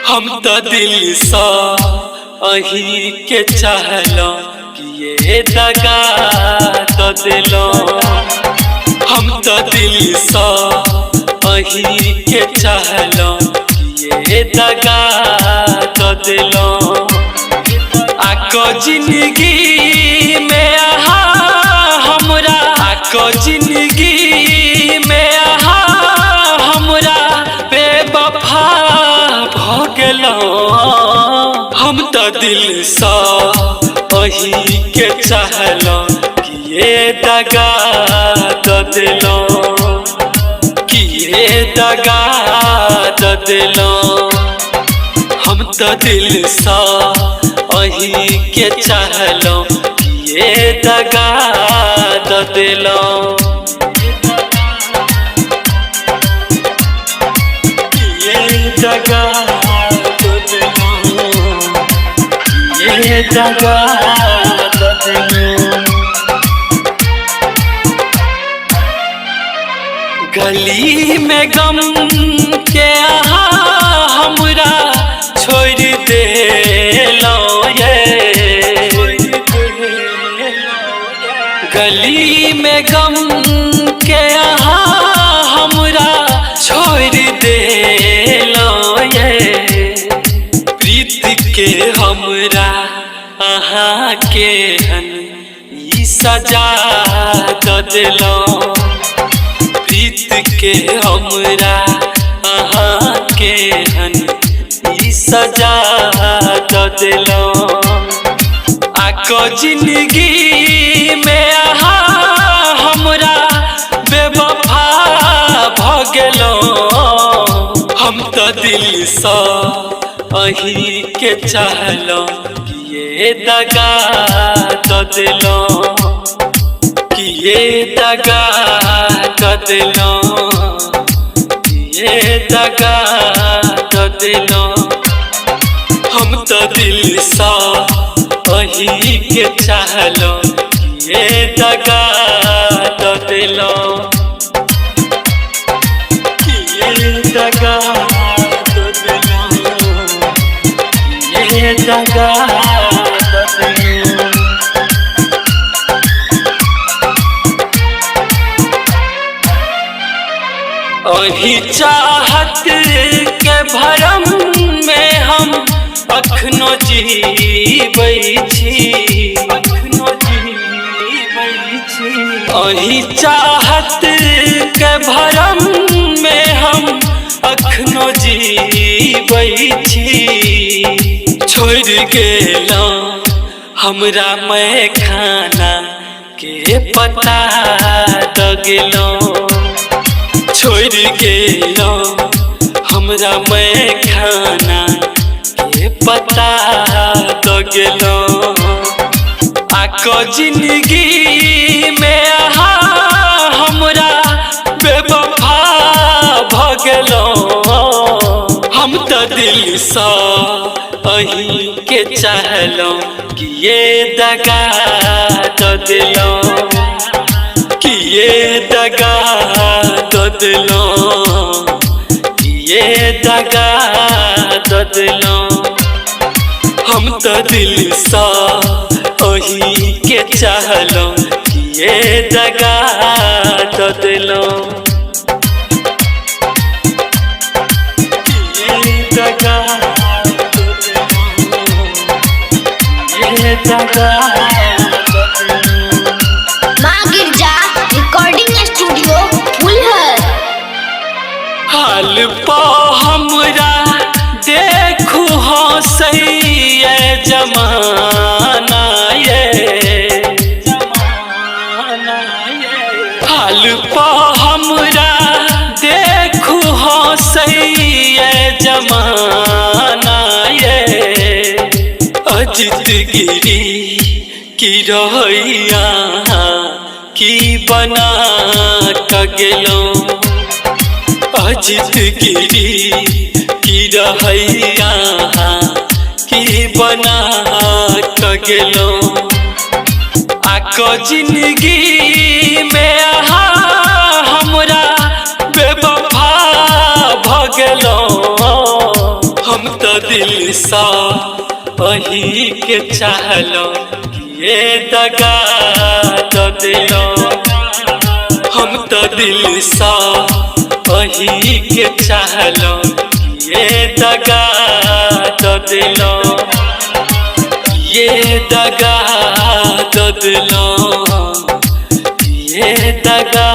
हम तो दिल सा अही के चाहलो कि ये दगा तो दिलो। हम तो दिल सा अही के चाहलो कि ये दगा तो दिलो। आको जिंदगी में आहा हमरा, आको जिंदगी में आहा हमरा बेवफा भ गेलो। हम तो दिल सा अही के चाहलो कि ये दगा तो दिलो, कि ये दगा तो दिलो। हम तो दिल सा अही के चाहलो कि ये दगा तो दिलो। ये दगा तो दिलो, ये दगा तो दिलो। गली में गम के आहा हमरा छोड़ देलो ये। गली में गम के आहा हमरा छोड़ देलो ये। प्रीत के हमरा आहा के हन ई सजा तो दिलो। प्रीत के हमरा आहा के हन ई सजा तो दिलो। आको जिंदगी में आहा हमरा बेवफा भ गेलो। हम तो दिल सा अही के चाहलो कि ये दगा तो दिलो, कि ये दगा तो दिलो, कि ये दगा तो दिलो। हम तो दिल सा अही के चाहलो कि ये दगा तो दिलो, कि ये दगा तो दिलो, कि ये दगा तो दिलो। अही चाहत के भरम में हम अखनो जीबै छी, अखनो जीबै छी। अही चाहत के भरम में हम अखनो जीबै छी। छोड़ गेलो हमरा मैं खाना के पता द गेलो। छोड़ गेलो हमरा मैं खाना के पता तो गेलो। आको जिंदगी में आहा हमरा बेवफा भ गेलो। हम तो दिल सा अही के चाहलो कि ये दगा तो दिलो, कि ये दगा तो दिलो, कि ये दगा तो दिलो। हम तो दिल सा अही के चाहलो कि ये दगा तो दिलो, कि ये दगा तो दिलो, ये दगा तो दिलो। माँ गिरजा रिकॉर्डिंग स्टूडियो फुलहर। हाल पा हमरा देखू हो सही ये जमाना ये, हाल पा हमरा देखू हो सही ये जमाना ये। अजित गिरी की रहिया की बना क गेलो। अजित गिरी की रहिया की बना क गेलो। आको जिंदगी में आहा हमरा बेवफा भ गेलो। हम तो दिल सा वही के चाहलो ये दगा तो दिलो हम तो दिल सा वही के चाहलो ये दगा तो दिलो ये दगा तो दिलो ये दगा